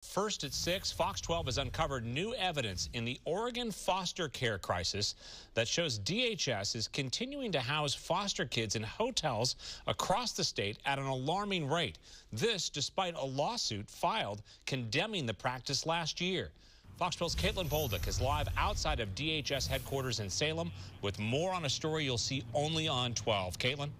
First at 6, Fox 12 has uncovered new evidence in the Oregon foster care crisis that shows DHS is continuing to house foster kids in hotels across the state at an alarming rate. This despite a lawsuit filed condemning the practice last year. Fox 12's Caitlin Bolduc is live outside of DHS headquarters in Salem with more on a story you'll see only on 12. Caitlin?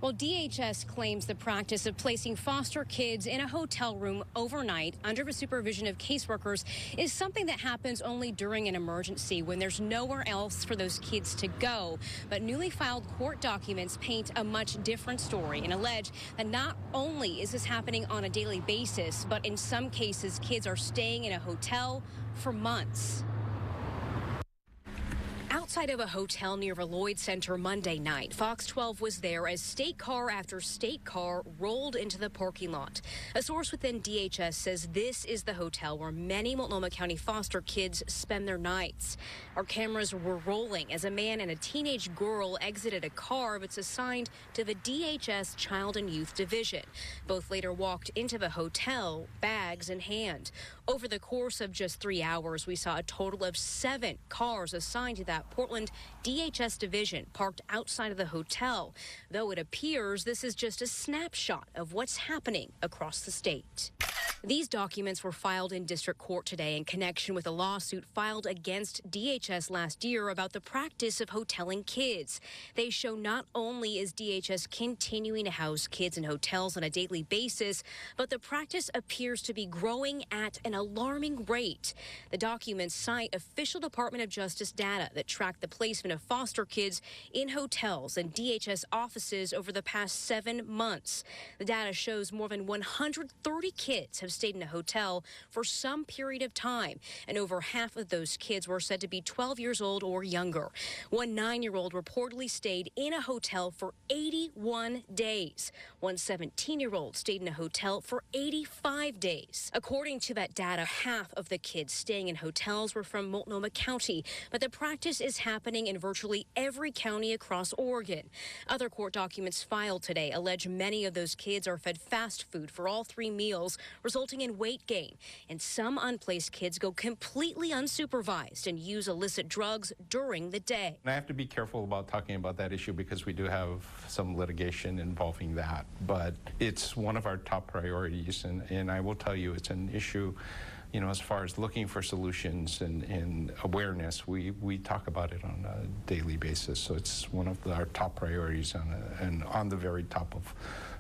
Well, DHS claims the practice of placing foster kids in a hotel room overnight under the supervision of caseworkers is something that happens only during an emergency when there's nowhere else for those kids to go. But newly filed court documents paint a much different story and allege that not only is this happening on a daily basis, but in some cases, kids are staying in a hotel for months. Outside of a hotel near the Lloyd Center Monday night, Fox 12 was there as state car after state car rolled into the parking lot. A source within DHS says this is the hotel where many Multnomah County foster kids spend their nights. Our cameras were rolling as a man and a teenage girl exited a car that's assigned to the DHS Child and Youth Division. Both later walked into the hotel, bags in hand. Over the course of just 3 hours, we saw a total of 7 cars assigned to that Portland DHS division parked outside of the hotel, though it appears this is just a snapshot of what's happening across the state. These documents were filed in district court today in connection with a lawsuit filed against DHS last year about the practice of hoteling kids. They show not only is DHS continuing to house kids in hotels on a daily basis, but the practice appears to be growing at an alarming rate. The documents cite official Department of Justice data that track the placement of foster kids in hotels and DHS offices over the past 7 months. The data shows more than 130 kids have stayed in a hotel for some period of time, and over half of those kids were said to be 12 years old or younger. One 9-year-old reportedly stayed in a hotel for 81 days. One 17-year-old stayed in a hotel for 85 days. According to that data, half of the kids staying in hotels were from Multnomah County, but the practice is happening in virtually every county across Oregon. Other court documents filed today allege many of those kids are fed fast food for all 3 meals, resulting in weight gain. And some unplaced kids go completely unsupervised and use illicit drugs during the day. I have to be careful about talking about that issue because we do have some litigation involving that, but it's one of our top priorities, and I will tell you it's an issue. You know, as far as looking for solutions and awareness, we talk about it on a daily basis. So it's one of our top priorities and on the very top of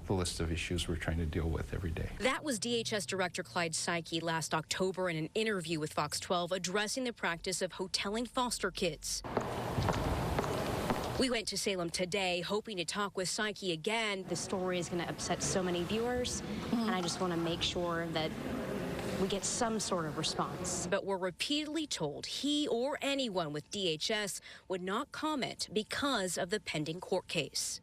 the list of issues we're trying to deal with every day. That was DHS Director Clyde Psyche last October in an interview with Fox 12 addressing the practice of hoteling foster kids. We went to Salem today hoping to talk with Psyche again. The story is going to upset so many viewers, and I just want to make sure that we get some sort of response. But we're repeatedly told he or anyone with DHS would not comment because of the pending court case.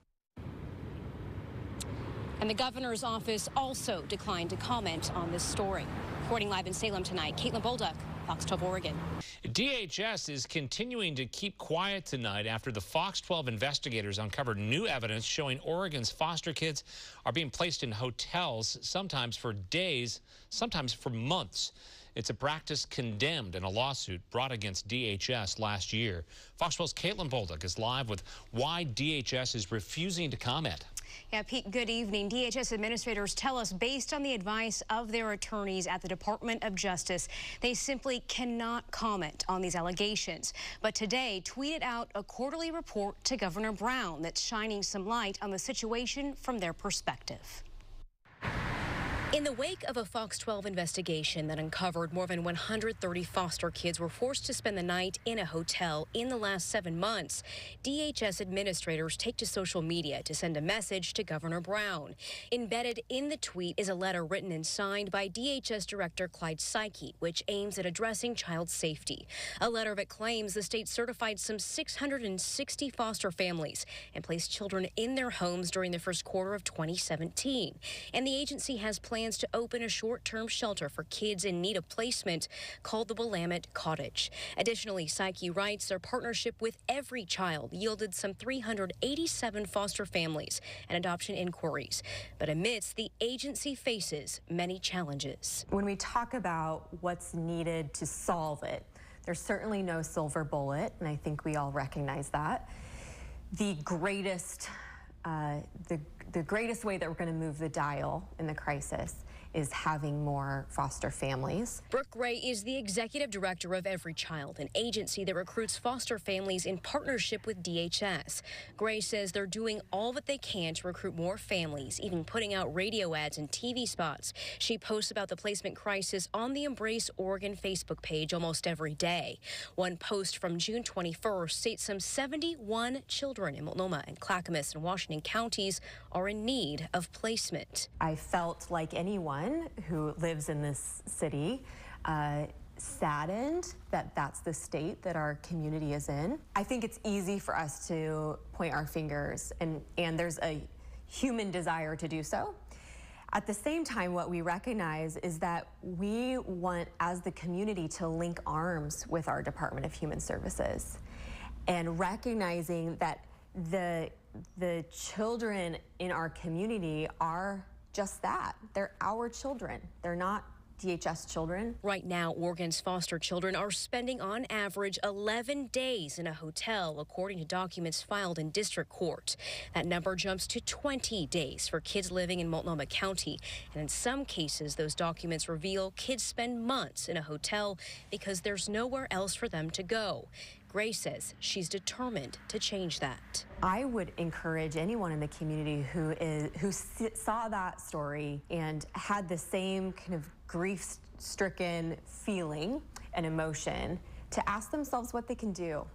And the governor's office also declined to comment on this story. Reporting live in Salem tonight, Caitlin Bolduc, Fox 12 Oregon. DHS is continuing to keep quiet tonight after the Fox 12 investigators uncovered new evidence showing Oregon's foster kids are being placed in hotels, sometimes for days, sometimes for months. It's a practice condemned in a lawsuit brought against DHS last year. Fox 12's Caitlin Bolduc is live with why DHS is refusing to comment. Yeah, Pete, good evening. DHS administrators tell us, based on the advice of their attorneys at the Department of Justice, they simply cannot comment on these allegations. But today tweeted out a quarterly report to Governor Brown that's shining some light on the situation from their perspective. In the wake of a Fox 12 investigation that uncovered more than 130 foster kids were forced to spend the night in a hotel in the last 7 months, DHS administrators take to social media to send a message to Governor Brown. Embedded in the tweet is a letter written and signed by DHS Director Clyde Psyche, which aims at addressing child safety. A letter that claims the state certified some 660 foster families and placed children in their homes during the first quarter of 2017. And the agency has plans plans to open a short-term shelter for kids in need of placement called the Willamette Cottage. Additionally, Psyche writes their partnership with Every Child yielded some 387 foster families and adoption inquiries. But amidst the agency faces many challenges. When we talk about what's needed to solve it, there's certainly no silver bullet, and I think we all recognize that. The greatest way that we're going to move the dial in the crisis is having more foster families. Brooke Gray is the executive director of Every Child, an agency that recruits foster families in partnership with DHS. Gray says they're doing all that they can to recruit more families, even putting out radio ads and TV spots. She posts about the placement crisis on the Embrace Oregon Facebook page almost every day. One post from June 21st states some 71 children in Multnomah and Clackamas and Washington counties are in need of placement. I felt like anyone who lives in this city saddened that that's the state that our community is in. I think it's easy for us to point our fingers, and there's a human desire to do so. At the same time, what we recognize is that we want, as the community, to link arms with our Department of Human Services, and recognizing that the children in our community are just that. They're our children. They're not DHS children. Right now, Oregon's foster children are spending on average 11 days in a hotel, according to documents filed in district court. That number jumps to 20 days for kids living in Multnomah County. And in some cases, those documents reveal kids spend months in a hotel because there's nowhere else for them to go. Gray says she's determined to change that. I would encourage anyone in the community who saw that story and had the same kind of grief-stricken feeling and emotion to ask themselves what they can do.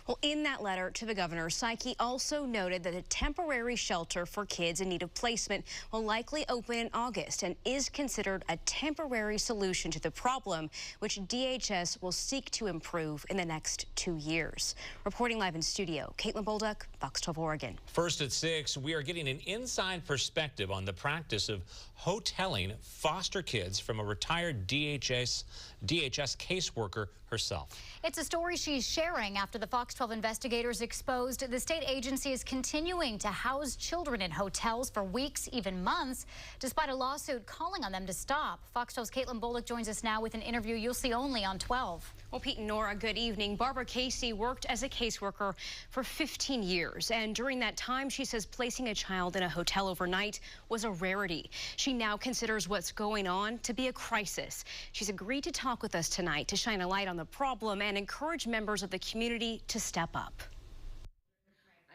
Well, in that letter to the governor, Psyche also noted that a temporary shelter for kids in need of placement will likely open in August and is considered a temporary solution to the problem, which DHS will seek to improve in the next 2 years. Reporting live in studio, Caitlin Bolduc, Fox 12 Oregon. First at 6, we are getting an inside perspective on the practice of hoteling foster kids from a retired DHS caseworker herself. It's a story she's sharing after the Fox 12 investigators exposed the state agency is continuing to house children in hotels for weeks, even months, despite a lawsuit calling on them to stop. Fox 12's Caitlin Bolduc joins us now with an interview you'll see only on 12. Well, Pete and Nora, good evening. Barbara Casey worked as a caseworker for 15 years, and during that time, she says placing a child in a hotel overnight was a rarity. She now considers what's going on to be a crisis. She's agreed to talk with us tonight to shine a light on the problem and encourage members of the community to step up.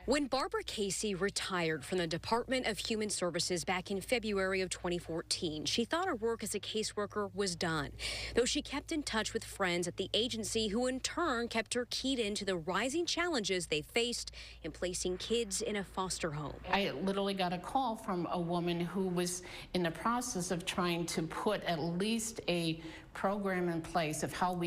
When Barbara Casey retired from the Department of Human Services back in February of 2014, she thought her work as a caseworker was done, though she kept in touch with friends at the agency who in turn kept her keyed into the rising challenges they faced in placing kids in a foster home. I literally got a call from a woman who was in the process of trying to put at least a program in place of how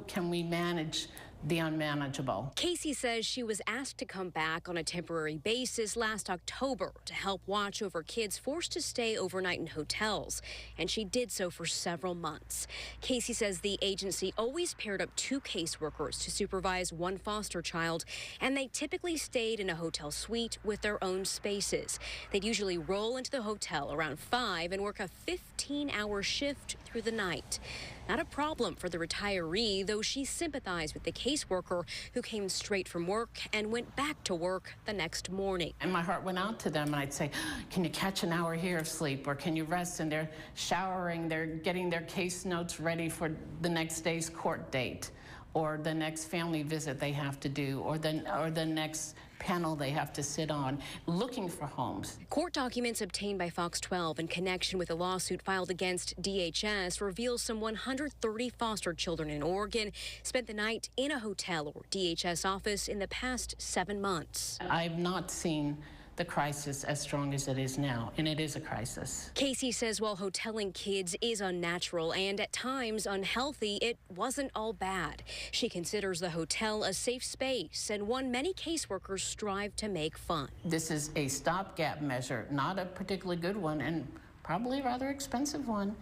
can we manage the unmanageable. Casey says she was asked to come back on a temporary basis last October to help watch over kids forced to stay overnight in hotels, and she did so for several months. Casey says the agency always paired up 2 caseworkers to supervise 1 foster child, and they typically stayed in a hotel suite with their own spaces. They'd usually roll into the hotel around 5 and work a 15-hour shift through the night. Not a problem for the retiree, though she sympathized with the caseworker who came straight from work and went back to work the next morning. And my heart went out to them, and I'd say, can you catch an hour here of sleep, or can you rest? And they're showering, they're getting their case notes ready for the next day's court date, or the next family visit they have to do, or the next panel they have to sit on, looking for homes. Court documents obtained by Fox 12 in connection with a lawsuit filed against DHS reveals some 130 foster children in Oregon spent the night in a hotel or DHS office in the past 7 months. I've not seen the crisis as strong as it is now, and it is a crisis. Casey says while hoteling kids is unnatural and at times unhealthy, it wasn't all bad. She considers the hotel a safe space and one many caseworkers strive to make fun. This is a stopgap measure, not a particularly good one, and probably a rather expensive one.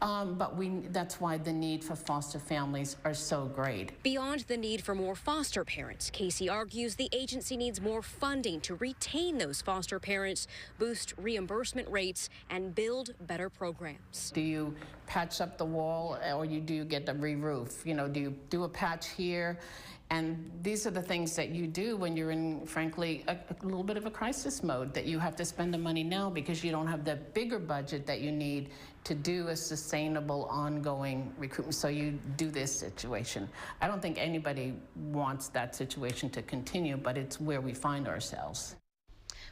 But that's why the need for foster families are so great. Beyond the need for more foster parents, Casey argues the agency needs more funding to retain those foster parents, boost reimbursement rates, and build better programs. Do you patch up the wall, or do you get a re-roof? You know, do you do a patch here? And these are the things that you do when you're in, frankly, a little bit of a crisis mode, that you have to spend the money now because you don't have the bigger budget that you need to do a sustainable, ongoing recruitment. So you do this situation. I don't think anybody wants that situation to continue, but it's where we find ourselves.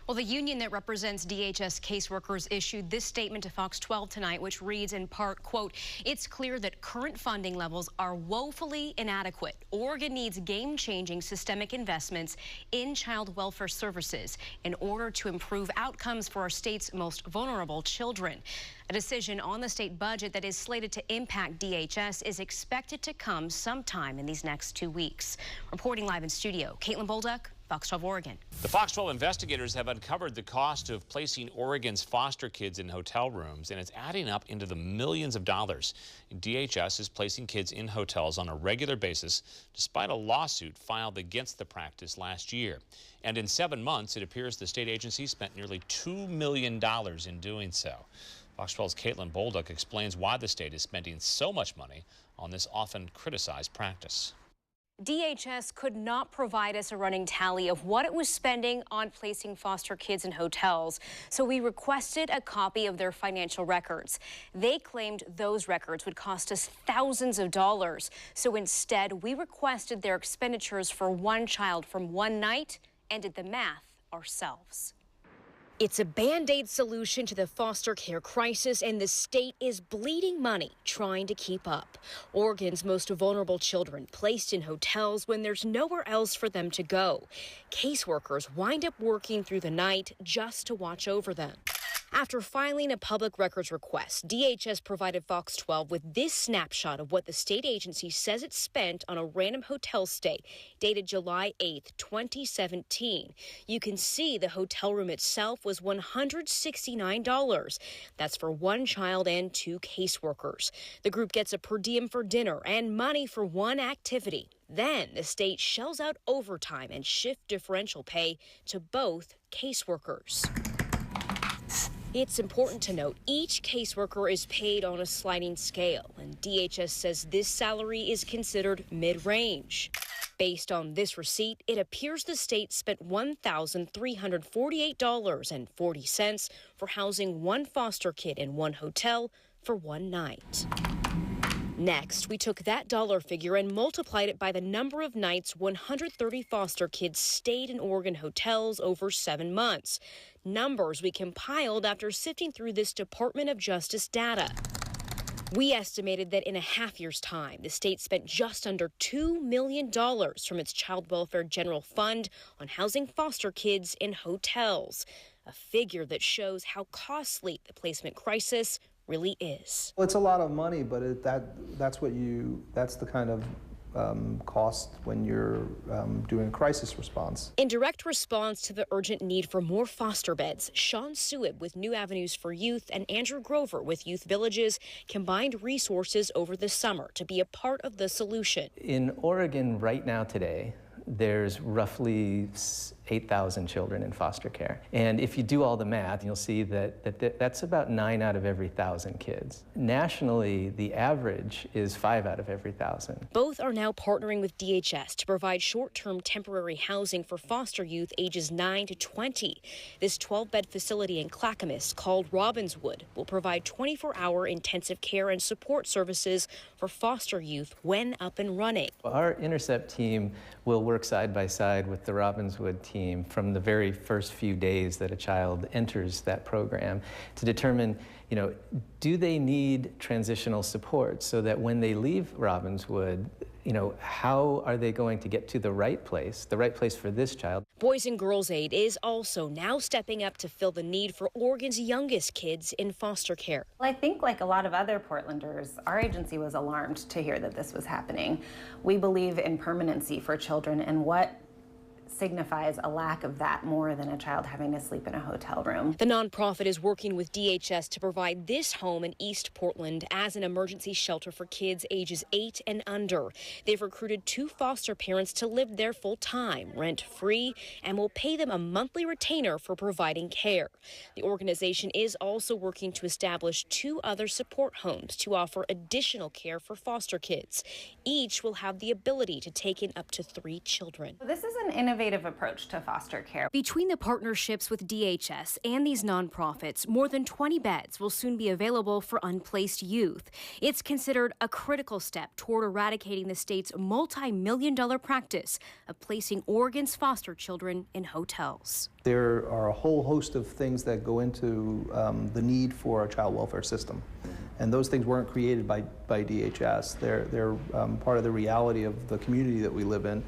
Well, the union that represents DHS caseworkers issued this statement to Fox 12 tonight, which reads in part, quote, "It's clear that current funding levels are woefully inadequate. Oregon needs game-changing systemic investments in child welfare services in order to improve outcomes for our state's most vulnerable children." A decision on the state budget that is slated to impact DHS is expected to come sometime in these next 2 weeks. Reporting live in studio, Caitlin Bolduc, Fox 12 Oregon. The Fox 12 investigators have uncovered the cost of placing Oregon's foster kids in hotel rooms, and it's adding up into the millions of dollars. DHS is placing kids in hotels on a regular basis, despite a lawsuit filed against the practice last year. And in 7 months, it appears the state agency spent nearly $2 million in doing so. Fox 12's Caitlin Bolduc explains why the state is spending so much money on this often criticized practice. DHS could not provide us a running tally of what it was spending on placing foster kids in hotels, so we requested a copy of their financial records. They claimed those records would cost us thousands of dollars, so instead we requested their expenditures for one child from one night and did the math ourselves. It's a Band-Aid solution to the foster care crisis, and the state is bleeding money trying to keep up. Oregon's most vulnerable children placed in hotels when there's nowhere else for them to go. Caseworkers wind up working through the night just to watch over them. After filing a public records request, DHS provided Fox 12 with this snapshot of what the state agency says it spent on a random hotel stay dated July 8th, 2017. You can see the hotel room itself was $169. That's for one child and 2 caseworkers. The group gets a per diem for dinner and money for one activity. Then the state shells out overtime and shift differential pay to both caseworkers. It's important to note each caseworker is paid on a sliding scale, and DHS says this salary is considered mid-range. Based on this receipt, it appears the state spent $1,348.40 for housing one foster kid in one hotel for one night. Next, we took that dollar figure and multiplied it by the number of nights 130 foster kids stayed in Oregon hotels over 7 months. Numbers we compiled after sifting through this Department of Justice data. We estimated that in a half year's time, the state spent just under $2 million from its Child Welfare General Fund on housing foster kids in hotels, a figure that shows how costly the placement crisis really is. Well, it's a lot of money, but that's the kind of cost when you're doing crisis response. In direct response to the urgent need for more foster beds, Sean Suib with New Avenues for Youth and Andrew Grover with Youth Villages combined resources over the summer to be a part of the solution. In Oregon right now today, there's roughly 8,000 children in foster care. And if you do all the math, you'll see that that's about 9 out of every 1,000 kids. Nationally, the average is 5 out of every 1,000. Both are now partnering with DHS to provide short-term temporary housing for foster youth ages 9 to 20. This 12-bed facility in Clackamas, called Robbinswood, will provide 24-hour intensive care and support services for foster youth when up and running. Our Intercept team will work side by side with the Robbinswood team from the very first few days that a child enters that program to determine, do they need transitional support so that when they leave Robbinswood, how are they going to get to the right place for this child? Boys and Girls Aid is also now stepping up to fill the need for Oregon's youngest kids in foster care. Well, I think like a lot of other Portlanders, our agency was alarmed to hear that this was happening. We believe in permanency for children, and what signifies a lack of that more than a child having to sleep in a hotel room. The nonprofit is working with DHS to provide this home in East Portland as an emergency shelter for kids ages 8 and under. They've recruited 2 foster parents to live there full-time, rent-free, and will pay them a monthly retainer for providing care. The organization is also working to establish 2 other support homes to offer additional care for foster kids. Each will have the ability to take in up to 3 children. This is an innovative approach to foster care. Between the partnerships with DHS and these nonprofits, more than 20 beds will soon be available for unplaced youth. It's considered a critical step toward eradicating the state's multi-million-dollar practice of placing Oregon's foster children in hotels. There are a whole host of things that go into the need for a child welfare system. And those things weren't created by DHS. They're part of the reality of the community that we live in.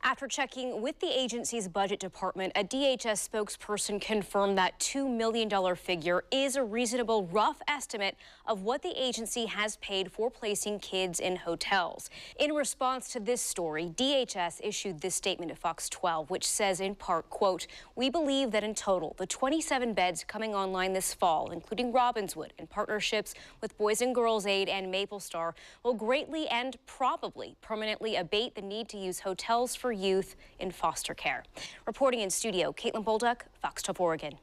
After checking with the agency's budget department, a DHS spokesperson confirmed that $2 million figure is a reasonable rough estimate of what the agency has paid for placing kids in hotels. In response to this story, DHS issued this statement to Fox 12, which says in part, quote, "We believe that in total, the 27 beds coming online this fall, including Robbinswood and partnerships with Boys and Girls Aid and Maple Star, will greatly and probably permanently abate the need to use hotels for youth in foster care." Reporting in studio, Caitlin Bolduck, Fox 12 Oregon.